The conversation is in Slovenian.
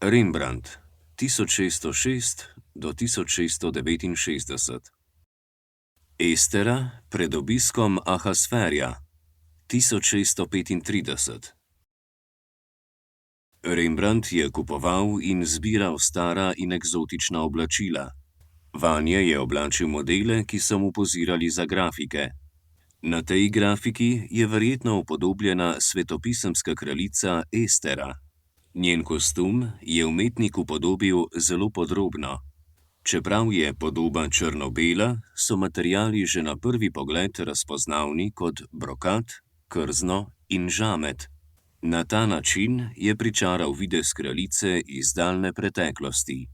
Rembrandt 1606 do 1669. Estera pred obiskom Ahasverja 1635. Rembrandt je kupoval in zbiral stara in eksotična oblačila. Vanje je oblačil modele, ki so mu pozirali za grafike. Na tej grafiki je verjetno upodobljena svetopisemska kraljica Estera. Njen kostum je umetnik upodobil zelo podrobno. Čeprav je podoba črno-bela, so materiali že na prvi pogled razpoznavni kot brokat, krzno in žamet. Na ta način je pričaral videz kraljice iz daljne preteklosti.